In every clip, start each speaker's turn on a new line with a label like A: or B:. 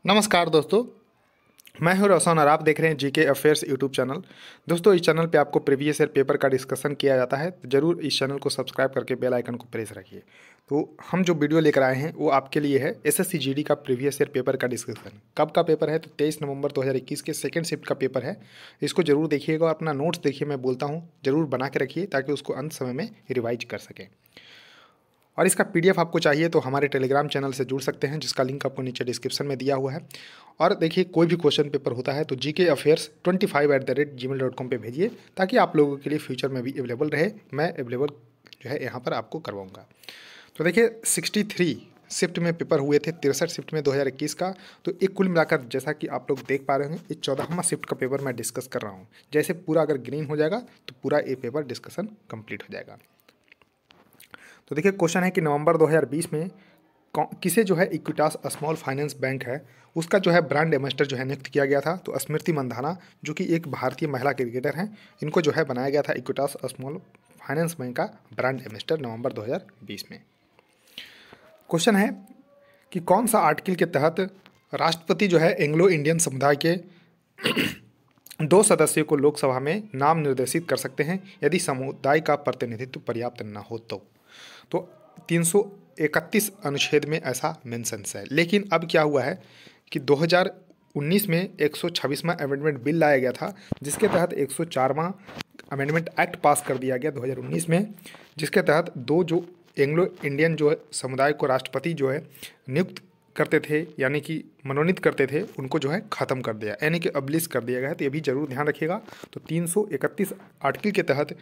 A: नमस्कार दोस्तों, मैं हूं रोशन और आप देख रहे हैं जीके अफेयर्स यूट्यूब चैनल। दोस्तों, इस चैनल पे आपको प्रीवियस ईयर पेपर का डिस्कशन किया जाता है, तो ज़रूर इस चैनल को सब्सक्राइब करके बेल आइकन को प्रेस रखिए। तो हम जो वीडियो लेकर आए हैं वो आपके लिए है एसएससी जीडी का प्रीवियस ईयर पेपर का डिस्कशन। कब का पेपर है? तो 23 नवंबर 2021 के सेकेंड शिफ्ट का पेपर है। इसको जरूर देखिएगा और अपना नोट्स देखिए, मैं बोलता हूँ जरूर बना के रखिए ताकि उसको अंत समय में रिवाइज कर सकें। और इसका पीडीएफ आपको चाहिए तो हमारे टेलीग्राम चैनल से जुड़ सकते हैं, जिसका लिंक आपको नीचे डिस्क्रिप्शन में दिया हुआ है। और देखिए, कोई भी क्वेश्चन पेपर होता है तो gkafairs25@gmail.com पे भेजिए ताकि आप लोगों के लिए फ्यूचर में भी अवेलेबल रहे। मैं अवेलेबल जो है यहाँ पर आपको करवाऊँगा। तो देखिए, 63 शिफ्ट में पेपर हुए थे, 63 शिफ्ट में 2021 का। तो एक कुल मिलाकर जैसा कि आप लोग देख पा रहे हैं, ये 14वां शिफ्ट का पेपर मैं डिस्कस कर रहा हूँ। जैसे पूरा अगर ग्रीन हो जाएगा तो पूरा ये पेपर डिस्कशन कंप्लीट हो जाएगा। तो देखिए, क्वेश्चन है कि नवंबर 2020 में किसे जो है इक्विटास स्मॉल फाइनेंस बैंक है उसका जो है ब्रांड एम्बेसडर जो है नियुक्त किया गया था। तो स्मृति मंधाना जो कि एक भारतीय महिला क्रिकेटर हैं, इनको जो है बनाया गया था इक्विटास स्मॉल फाइनेंस बैंक का ब्रांड एम्बेसडर नवंबर 2020 में। क्वेश्चन है कि कौन सा आर्टिकल के तहत राष्ट्रपति जो है एंग्लो इंडियन समुदाय के 2 सदस्यों को लोकसभा में नाम निर्देशित कर सकते हैं यदि समुदाय का प्रतिनिधित्व पर्याप्त न हो तो 331 अनुच्छेद में ऐसा मेंशन्स है। लेकिन अब क्या हुआ है कि 2019 में 126वां अमेंडमेंट बिल लाया गया था, जिसके तहत 104वां अमेंडमेंट एक्ट पास कर दिया गया 2019 में, जिसके तहत 2 जो एंग्लो इंडियन जो है समुदाय को राष्ट्रपति जो है नियुक्त करते थे, यानी कि मनोनीत करते थे, उनको जो है ख़त्म कर दिया, यानी कि अबलिश कर दिया गया है। तो ये भी जरूर ध्यान रखिएगा। तो 331 आर्टिकल के तहत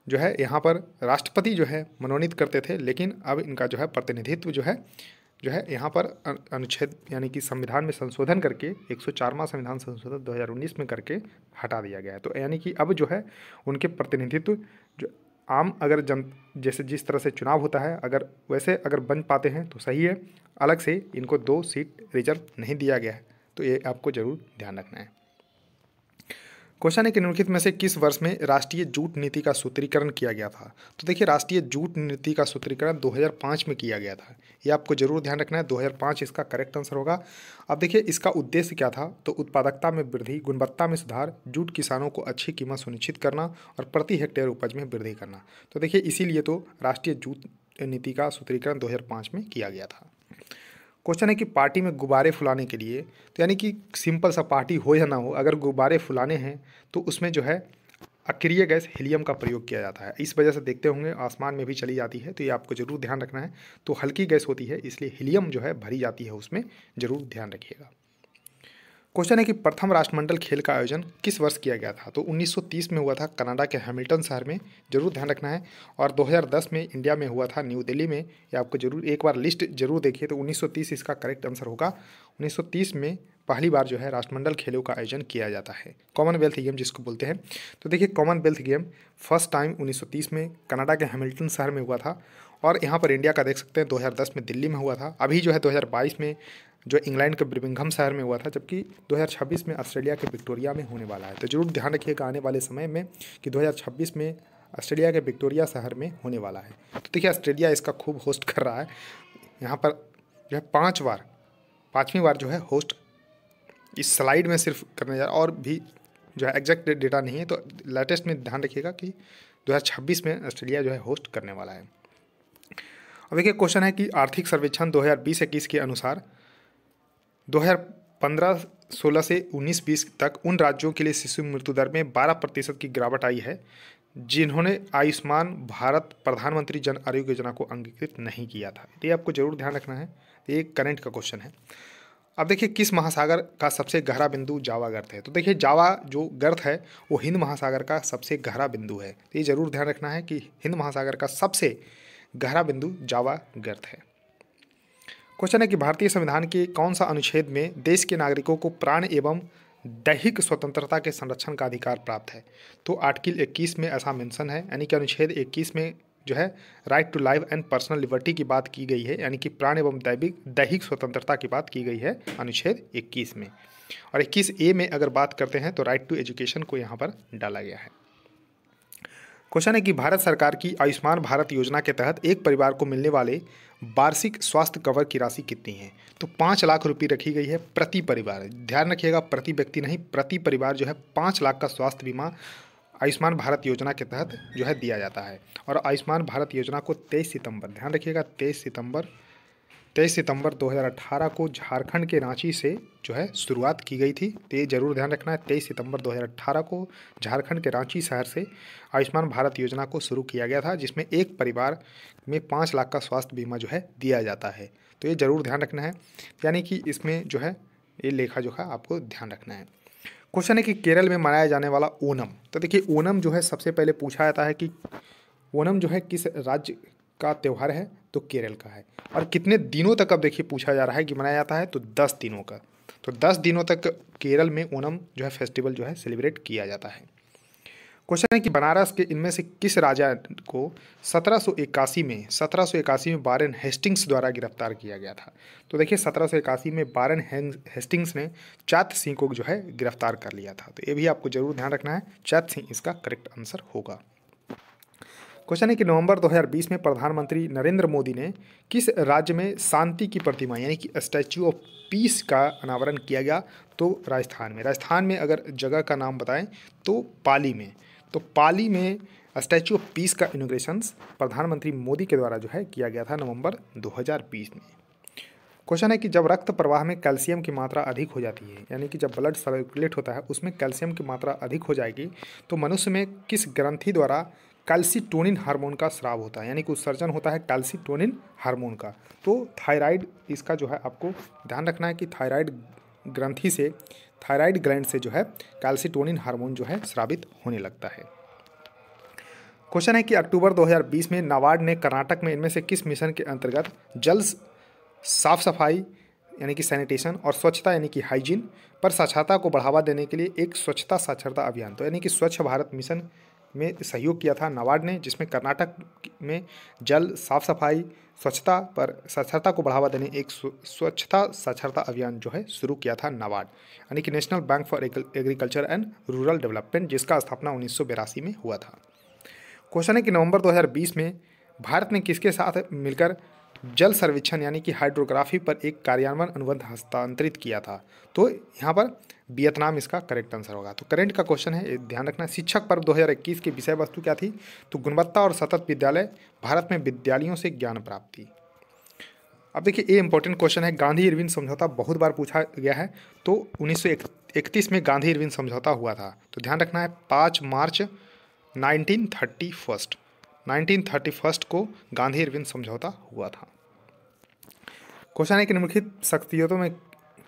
A: जो है यहाँ पर राष्ट्रपति जो है मनोनीत करते थे, लेकिन अब इनका जो है प्रतिनिधित्व जो है यहाँ पर अनुच्छेद यानी कि संविधान में संशोधन करके 104वां संविधान संशोधन 2019 में करके हटा दिया गया है। तो यानी कि अब जो है उनके प्रतिनिधित्व जो आम अगर जैसे जिस तरह से चुनाव होता है अगर वैसे अगर बन पाते हैं तो सही है, अलग से इनको 2 सीट रिजर्व नहीं दिया गया है। तो ये आपको जरूर ध्यान रखना है। क्वेश्चन है कि निम्नलिखित में से किस वर्ष में राष्ट्रीय जूट नीति का सूत्रीकरण किया गया था? तो देखिए, राष्ट्रीय जूट नीति का सूत्रीकरण 2005 में किया गया था। ये आपको जरूर ध्यान रखना है, 2005 इसका करेक्ट आंसर होगा। अब देखिए, इसका उद्देश्य क्या था? तो उत्पादकता में वृद्धि, गुणवत्ता में सुधार, जूट किसानों को अच्छी कीमत सुनिश्चित करना और प्रति हेक्टेयर उपज में वृद्धि करना। तो देखिए, इसीलिए तो राष्ट्रीय जूट नीति का सूत्रीकरण 2005 में किया गया था। क्वेश्चन है कि पार्टी में गुब्बारे फुलाने के लिए, तो यानी कि सिंपल सा पार्टी हो या ना हो, अगर गुब्बारे फुलाने हैं तो उसमें जो है अक्रिय गैस हीलियम का प्रयोग किया जाता है। इस वजह से देखते होंगे आसमान में भी चली जाती है, तो ये आपको जरूर ध्यान रखना है। तो हल्की गैस होती है, इसलिए हीलियम जो है भरी जाती है उसमें, जरूर ध्यान रखिएगा। क्वेश्चन है कि प्रथम राष्ट्रमंडल खेल का आयोजन किस वर्ष किया गया था? तो 1930 में हुआ था कनाडा के हैमिल्टन शहर में, जरूर ध्यान रखना है। और 2010 में इंडिया में हुआ था न्यू दिल्ली में। ये आपको जरूर एक बार लिस्ट जरूर देखिए। तो 1930 इसका करेक्ट आंसर होगा। 1930 में पहली बार जो है राष्ट्रमंडल खेलों का आयोजन किया जाता है, कॉमनवेल्थ गेम जिसको बोलते हैं। तो देखिए, कॉमनवेल्थ गेम फर्स्ट टाइम 1930 में कनाडा के हैमिल्टन शहर में हुआ था। और यहाँ पर इंडिया का देख सकते हैं 2010 में दिल्ली में हुआ था। अभी जो है 2022 में जो इंग्लैंड के बर्मिंघम शहर में हुआ था, जबकि 2026 में ऑस्ट्रेलिया के विक्टोरिया में होने वाला है। तो जरूर ध्यान रखिएगा आने वाले समय में कि 2026 में ऑस्ट्रेलिया के विक्टोरिया शहर में होने वाला है। तो देखिए, ऑस्ट्रेलिया इसका खूब होस्ट कर रहा है। यहाँ पर जो है 5वीं बार जो है होस्ट इस स्लाइड में सिर्फ करने जा रहा है, और भी जो है एग्जैक्ट डेटा नहीं है। तो लेटेस्ट में ध्यान रखिएगा कि 2026 में ऑस्ट्रेलिया जो है होस्ट करने वाला है। अब देखिए, क्वेश्चन है कि आर्थिक सर्वेक्षण 2020-21 के अनुसार 2015-16 से 19-20 तक उन राज्यों के लिए शिशु मृत्यु दर में 12% की गिरावट आई है जिन्होंने आयुष्मान भारत प्रधानमंत्री जन आरोग्य योजना को अंगीकृत नहीं किया था। तो ये आपको जरूर ध्यान रखना है, ये करंट का क्वेश्चन है। अब देखिए, किस महासागर का सबसे गहरा बिंदु जावा गर्त है? तो देखिए, जावा जो गर्त है वो हिंद महासागर का सबसे गहरा बिंदु है। तो ये जरूर ध्यान रखना है कि हिंद महासागर का सबसे गहरा बिंदु जावा गर्त है। क्वेश्चन है कि भारतीय संविधान के कौन सा अनुच्छेद में देश के नागरिकों को प्राण एवं दैहिक स्वतंत्रता के संरक्षण का अधिकार प्राप्त है? तो आर्टिकल 21 में ऐसा मेंशन है, यानी कि अनुच्छेद 21 में जो है right to life and personal liberty की बात की गई है, यानी कि प्राण एवं दैहिक स्वतंत्रता की बात की गई है अनुच्छेद 21 में। और 21A में अगर बात करते हैं तो राइट टू एजुकेशन को यहाँ पर डाला गया है। क्वेश्चन है कि भारत सरकार की आयुष्मान भारत योजना के तहत एक परिवार को मिलने वाले वार्षिक स्वास्थ्य कवर की राशि कितनी है? तो 5 लाख रुपये रखी गई है प्रति परिवार। ध्यान रखिएगा, प्रति व्यक्ति नहीं, प्रति परिवार जो है 5 लाख का स्वास्थ्य बीमा आयुष्मान भारत योजना के तहत जो है दिया जाता है। और आयुष्मान भारत योजना को 23 सितंबर, ध्यान रखिएगा 23 सितंबर 2018 को झारखंड के रांची से जो है शुरुआत की गई थी। तो ये जरूर ध्यान रखना है, 23 सितंबर 2018 को झारखंड के रांची शहर से आयुष्मान भारत योजना को शुरू किया गया था, जिसमें एक परिवार में 5 लाख का स्वास्थ्य बीमा जो है दिया जाता है। तो ये जरूर ध्यान रखना है, यानी कि इसमें जो है ये लेखा जोखा आपको ध्यान रखना है। क्वेश्चन है कि केरल में मनाया जाने वाला ओणम। तो देखिए ओणम जो है सबसे पहले पूछा जाता है कि ओणम जो है किस राज्य का त्यौहार है? तो केरल का है। और कितने दिनों तक अब देखिए पूछा जा रहा है कि मनाया जाता है? तो 10 दिनों का। तो 10 दिनों तक केरल में ओणम जो है फेस्टिवल जो है सेलिब्रेट किया जाता है। क्वेश्चन है कि बनारस के इनमें से किस राजा को 1781 में वारेन हेस्टिंग्स द्वारा गिरफ्तार किया गया था? तो देखिए 1781 में वारेन हेस्टिंग्स ने चैत सिंह को जो है गिरफ्तार कर लिया था। तो ये भी आपको जरूर ध्यान रखना है, चैत सिंह इसका करेक्ट आंसर होगा। क्वेश्चन है कि नवंबर 2020 में प्रधानमंत्री नरेंद्र मोदी ने किस राज्य में शांति की प्रतिमा यानी कि स्टैच्यू ऑफ पीस का अनावरण किया गया? तो राजस्थान में। राजस्थान में अगर जगह का नाम बताएं तो पाली में। तो पाली में स्टैच्यू ऑफ पीस का इनॉग्रेशन प्रधानमंत्री मोदी के द्वारा जो है किया गया था नवंबर 2020 में। क्वेश्चन है कि जब रक्त प्रवाह में कैल्शियम की मात्रा अधिक हो जाती है, यानी कि जब ब्लड सर्कुलेट होता है उसमें कैल्शियम की मात्रा अधिक हो जाएगी, तो मनुष्य में किस ग्रंथि द्वारा कैल्सिटोनिन हार्मोन का स्राव होता है, यानी कि उत्सर्जन होता है कैल्सिटोनिन हार्मोन का? तो थायराइड इसका जो है आपको ध्यान रखना है कि थायराइड ग्रंथि से, थायराइड ग्लैंड से जो है कैल्सिटोनिन हार्मोन जो है स्रावित होने लगता है। क्वेश्चन है कि अक्टूबर 2020 में नाबार्ड ने कर्नाटक में इनमें से किस मिशन के अंतर्गत जल साफ सफाई यानी कि सैनिटेशन और स्वच्छता यानी कि हाइजीन पर साक्षरता को बढ़ावा देने के लिए एक स्वच्छता साक्षरता अभियान, तो यानी कि स्वच्छ भारत मिशन में सहयोग किया था नाबार्ड ने, जिसमें कर्नाटक में जल साफ सफाई स्वच्छता पर साक्षरता को बढ़ावा देने एक स्वच्छता साक्षरता अभियान जो है शुरू किया था नाबार्ड, यानी कि national bank for agriculture and rural development, जिसका स्थापना 1982 में हुआ था। क्वेश्चन है कि नवंबर 2020 में भारत ने किसके साथ मिलकर जल सर्वेक्षण यानी कि हाइड्रोग्राफी पर एक कार्यान्वयन अनुबंध हस्तांतरित किया था? तो यहाँ पर वियतनाम इसका करेक्ट आंसर होगा। तो करंट का क्वेश्चन है, ध्यान रखना। शिक्षक पर्व 2021 की विषय वस्तु क्या थी? तो गुणवत्ता और सतत विद्यालय, भारत में विद्यालयों से ज्ञान प्राप्ति। अब देखिए ये इंपॉर्टेंट क्वेश्चन है, गांधी इरविन समझौता बहुत बार पूछा गया है। तो 1931 में गांधी इरविन समझौता हुआ था, तो ध्यान रखना है 5 मार्च 1931 को गांधी इरविन समझौता हुआ था। क्वेश्चन है कि निम्नलिखित शख्सियतों में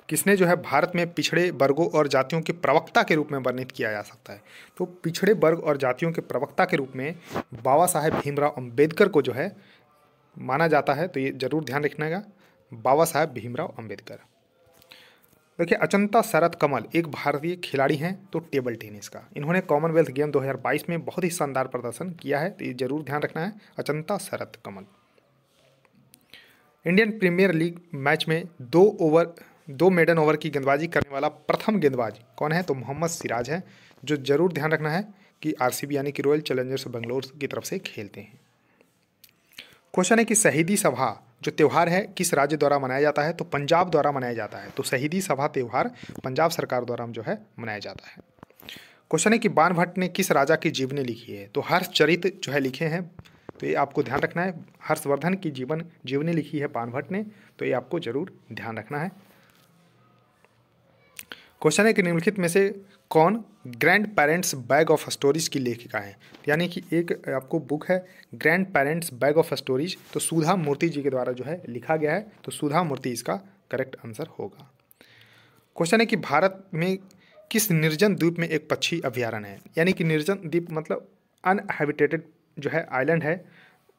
A: किसने जो है भारत में पिछड़े वर्गों और जातियों के प्रवक्ता के रूप में वर्णित किया जा सकता है? तो पिछड़े वर्ग और जातियों के प्रवक्ता के रूप में बाबा साहेब भीमराव अंबेडकर को जो है माना जाता है। तो ये जरूर ध्यान रखना, बाबा साहेब भीमराव अंबेडकर। देखिए अचंता शरत कमल एक भारतीय खिलाड़ी हैं, तो टेबल टेनिस का। इन्होंने कॉमनवेल्थ गेम 2022 में बहुत ही शानदार प्रदर्शन किया है, तो ये जरूर ध्यान रखना है, Achanta Sharath Kamal. Indian premiere league match में 2 मेडन ओवर की गेंदबाजी करने वाला प्रथम गेंदबाज कौन है? तो मोहम्मद सिराज है, जो जरूर ध्यान रखना है कि आरसीबी यानी कि रॉयल चैलेंजर्स बेंगलोर की तरफ से खेलते हैं। क्वेश्चन है कि शहीदी सभा जो त्यौहार है किस राज्य द्वारा मनाया जाता है? तो पंजाब द्वारा मनाया जाता है। तो शहीदी सभा त्यौहार पंजाब सरकार द्वारा जो है मनाया जाता है। क्वेश्चन है कि बाणभट्ट ने किस राजा की जीवनी लिखी है? तो हर्षचरित जो है लिखे हैं, तो ये आपको ध्यान रखना है। हर्षवर्धन की जीवनी लिखी है बाणभट्ट ने, तो ये आपको जरूर ध्यान रखना है। क्वेश्चन है कि निम्नलिखित में से कौन grand parents bag of stories की लेखिका है? यानी कि एक आपको बुक है grand parents bag of stories, तो सुधा मूर्ति जी के द्वारा जो है लिखा गया है, तो सुधा मूर्ति इसका करेक्ट आंसर होगा। क्वेश्चन है कि भारत में किस निर्जन द्वीप में एक पक्षी अभ्यारण्य है? यानी कि निर्जन द्वीप मतलब अनहैबिटेटेड जो है आइलैंड है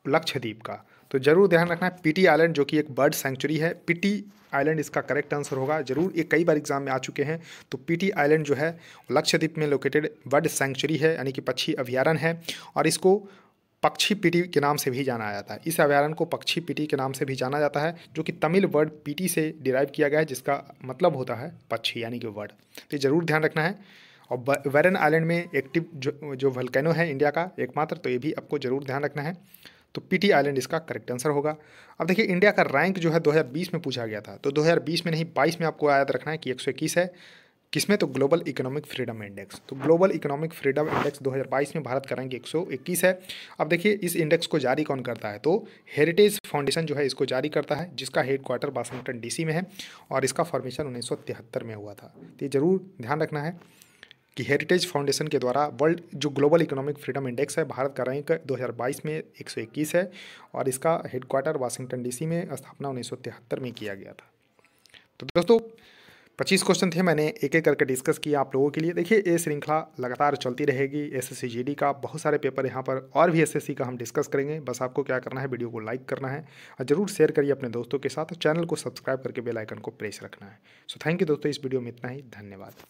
A: लक्षद्वीप का, तो जरूर ध्यान रखना है पीटी आइलैंड, जो कि एक बर्ड सेंचुरी है। पीटी आइलैंड इसका करेक्ट आंसर होगा। जरूर ये कई बार एग्जाम में आ चुके हैं। तो पीटी आइलैंड जो है लक्षद्वीप में लोकेटेड बर्ड सेंचुरी है, यानी कि पक्षी अभ्यारण्य है, और इसको पक्षी पीटी के नाम से भी जाना जाता है। इस अभ्यारण्य को पक्षी पीटी के नाम से भी जाना जाता है, जो कि तमिल वर्ड पीटी से डिराइव किया गया है, जिसका मतलब होता है पक्षी यानी कि वर्ड। तो जरूर ध्यान रखना है। और वेरन आइलैंड में एक्टिव जो वल्केनो है इंडिया का एकमात्र, तो ये भी आपको जरूर ध्यान रखना है। तो पीटी आइलैंड इसका करेक्ट आंसर होगा। अब देखिए इंडिया का रैंक जो है 2020 में पूछा गया था, तो 2020 में नहीं 22 में आपको याद रखना है कि 121 है। किसमें? तो ग्लोबल इकोनॉमिक फ्रीडम इंडेक्स। तो ग्लोबल इकोनॉमिक फ्रीडम इंडेक्स 2022 में भारत का रैंक 121 है। अब देखिए इस इंडेक्स को जारी कौन करता है? तो हेरिटेज फाउंडेशन जो है इसको जारी करता है, जिसका हेडक्वार्टर वाशिंगटन डीसी में है और इसका फॉर्मेशन 1973 में हुआ था। तो ये जरूर ध्यान रखना है कि हेरिटेज फाउंडेशन के द्वारा वर्ल्ड जो ग्लोबल इकोनॉमिक फ्रीडम इंडेक्स है, भारत का रैंक 2022 में 121 है और इसका हेडक्वार्टर वाशिंगटन डीसी में स्थापना 1973 में किया गया था। तो दोस्तों 25 क्वेश्चन थे, मैंने एक एक करके डिस्कस किया आप लोगों के लिए। देखिए ये श्रृंखला लगातार चलती रहेगी। एसएससी जीडी का बहुत सारे पेपर यहाँ पर और भी एसएससी का हम डिस्कस करेंगे। बस आपको क्या करना है, वीडियो को लाइक करना है और जरूर शेयर करिए अपने दोस्तों के साथ। चैनल को सब्सक्राइब करके बेल आइकन को प्रेस रखना है। सो थैंक यू दोस्तों, इस वीडियो में इतना ही। धन्यवाद।